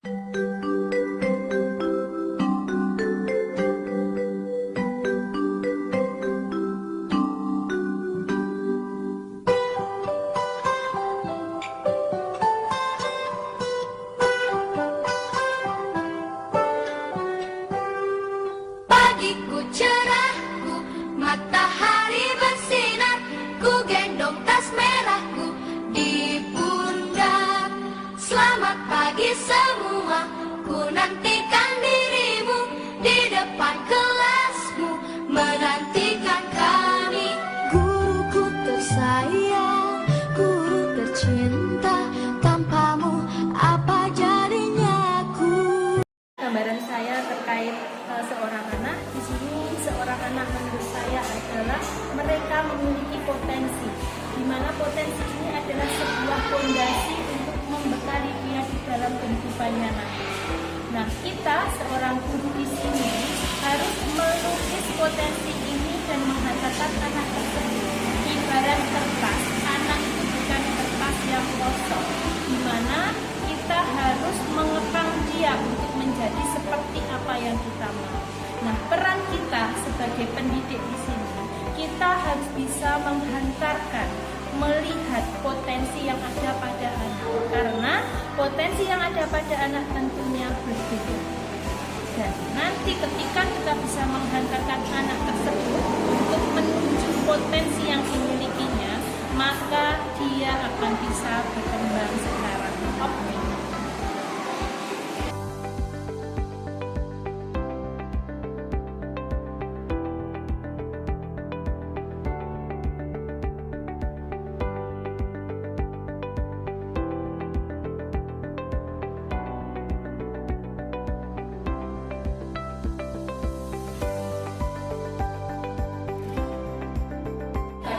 Pagiku cerahku, matahari bersinar, ku gendong tas merahku di pundak. Selamat pagi semua, ku nantikan dirimu di depan kelasmu, menantikan kami. Guruku tersayang, guru tercinta, tanpamu apa jadinya aku. Gambaran saya terkait seorang anak, di sini seorang anak menurut saya adalah mereka memiliki potensi, di mana potensi ini adalah sebuah fondasi untuk membekali dia di dalam kehidupannya nanti. Nah, kita seorang guru di sini harus melukis potensi ini dan menghantarkan anak tersebut. Ibarat kertas, anak itu bukan kertas yang kosong, di mana kita harus mengepang dia untuk menjadi seperti apa yang kita mau. Nah, peran kita sebagai pendidik di sini, kita harus bisa menghantarkan, melihat potensi yang ada pada anak, karena potensi yang ada pada anak tentunya berbeda. Dan nanti ketika kita bisa menghantarkan anak tersebut untuk menuju potensi yang dimilikinya, maka dia akan bisa berkembang secara optimal.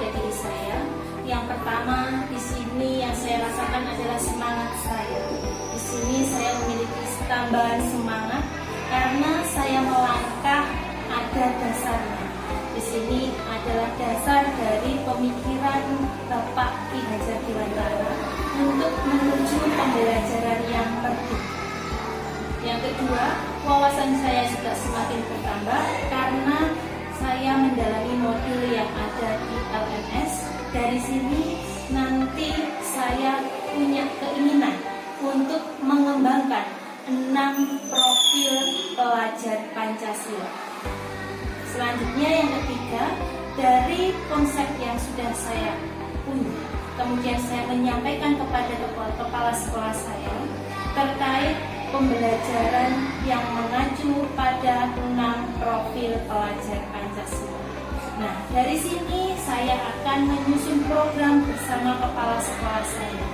Diri saya, yang pertama di sini yang saya rasakan adalah semangat saya. Di sini saya memiliki tambahan semangat karena saya melangkah ada dasarnya. Di sini adalah dasar dari pemikiran Bapak Ki Hajar Dewantara untuk menuju pembelajaran yang merdeka. Yang kedua, wawasan saya juga semakin bertambah karena saya mendalami modul yang ada di LMS. Dari sini nanti saya punya keinginan untuk mengembangkan 6 profil pelajar Pancasila. Selanjutnya yang ketiga, dari konsep yang sudah saya punya, kemudian saya menyampaikan kepada kepala sekolah saya terkait pembelajaran yang mengacu pada 6 profil pelajar Pancasila. Nah, dari sini saya akan menyusun program bersama kepala sekolah saya.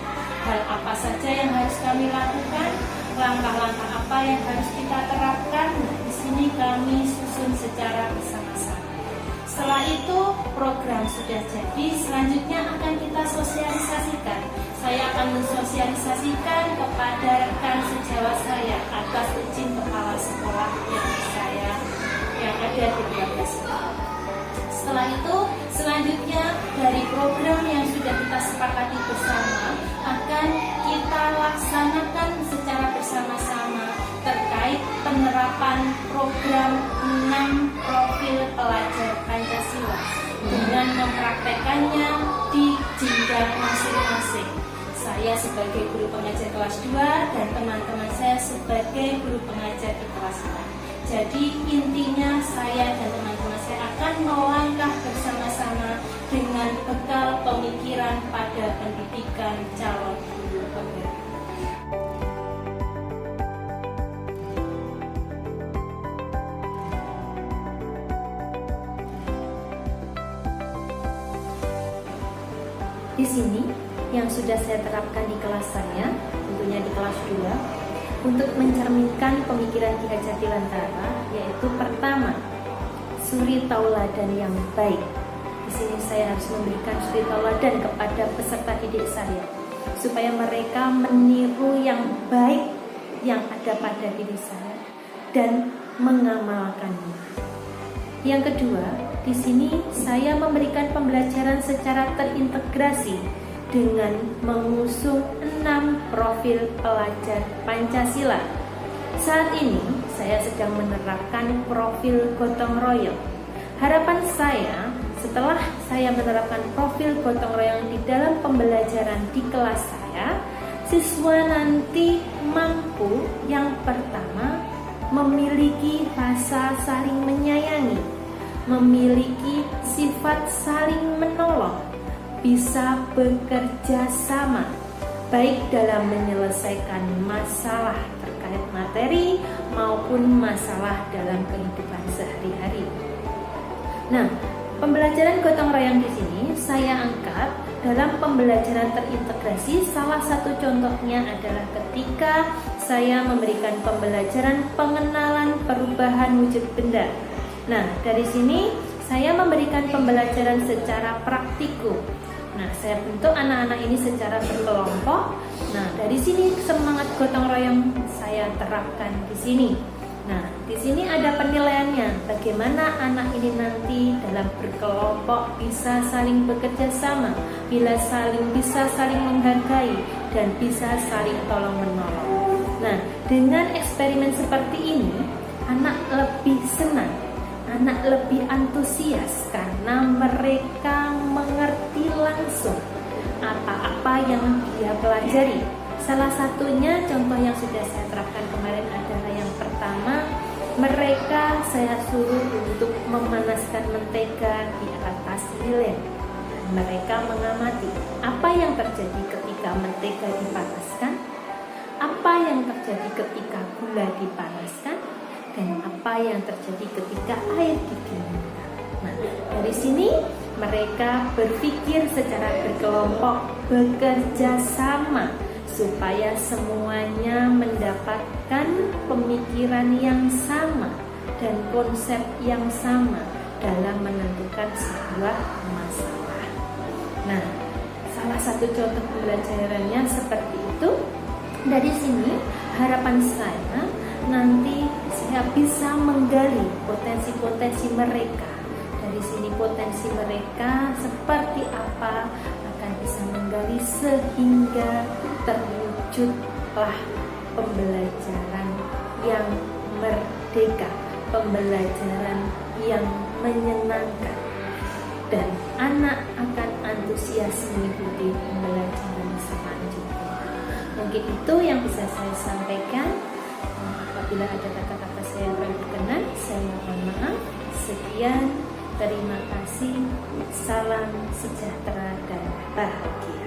Hal apa saja yang harus kami lakukan, langkah-langkah apa yang harus kita terapkan. Nah, di sini kami susun secara bersama-sama. Setelah itu program sudah jadi, selanjutnya akan kita sosialisasikan. Saya akan mensosialisasikan kepada rekan sejawat saya atas izin kepala sekolah yang ada di 12 sekolah. Setelah itu, selanjutnya dari program yang sudah kita sepakati bersama akan kita laksanakan secara bersama-sama terkait penerapan program 6 profil pelajar Pancasila dengan mempraktekannya di jenjang masing-masing. Saya sebagai guru pengajar kelas 2 dan teman-teman saya sebagai guru pengajar di kelas 4. Jadi intinya saya dan teman-teman saya akan melangkah bersama-sama dengan bekal pemikiran pada pendidikan calon guru penggerak. Di sini yang sudah saya terapkan di kelas saya, tentunya di kelas 2, untuk mencerminkan pemikiran Ki Hajar Dewantara, yaitu pertama, suri tauladan yang baik. Di sini saya harus memberikan suri tauladan kepada peserta didik saya, supaya mereka meniru yang baik yang ada pada diri saya dan mengamalkannya. Yang kedua, di sini saya memberikan pembelajaran secara terintegrasi, dengan mengusung 6 profil pelajar Pancasila. Saat ini saya sedang menerapkan profil gotong royong. Harapan saya setelah saya menerapkan profil gotong royong di dalam pembelajaran di kelas saya, siswa nanti mampu yang pertama memiliki rasa saling menyayangi, memiliki sifat saling menolong, bisa bekerja sama, baik dalam menyelesaikan masalah terkait materi maupun masalah dalam kehidupan sehari-hari. Nah, pembelajaran gotong royong di sini saya angkat dalam pembelajaran terintegrasi. Salah satu contohnya adalah ketika saya memberikan pembelajaran pengenalan perubahan wujud benda. Nah, dari sini saya memberikan pembelajaran secara praktikum. Nah, saya bentuk anak-anak ini secara berkelompok. Nah, dari sini semangat gotong royong saya terapkan di sini. Nah, di sini ada penilaiannya. Bagaimana anak ini nanti dalam berkelompok bisa saling bekerja sama, bisa saling menghargai, dan bisa saling tolong menolong. Nah, dengan eksperimen seperti ini, anak lebih senang, anak lebih antusias karena mereka mengerti langsung apa-apa yang dia pelajari. Salah satunya contoh yang sudah saya terapkan kemarin adalah yang pertama, mereka saya suruh untuk memanaskan mentega di atas lilin. Mereka mengamati apa yang terjadi ketika mentega dipanaskan, apa yang terjadi ketika gula dipanaskan, dan apa yang terjadi ketika air didinginkan. Nah, dari sini mereka berpikir secara berkelompok, bekerja sama, supaya semuanya mendapatkan pemikiran yang sama dan konsep yang sama dalam menentukan sebuah masalah. Nah, salah satu contoh pembelajarannya seperti itu. Dari sini harapan saya nanti saya bisa menggali potensi-potensi mereka. Dari sini potensi mereka seperti apa akan bisa menggali sehingga terwujudlah pembelajaran yang merdeka, pembelajaran yang menyenangkan, dan anak akan antusias mengikuti pembelajaran selanjutnya. Mungkin itu yang bisa saya sampaikan. Apabila ada kata-kata saya yang kurang berkenan, saya mohon maaf. Sekian, terima kasih, salam sejahtera dan bahagia.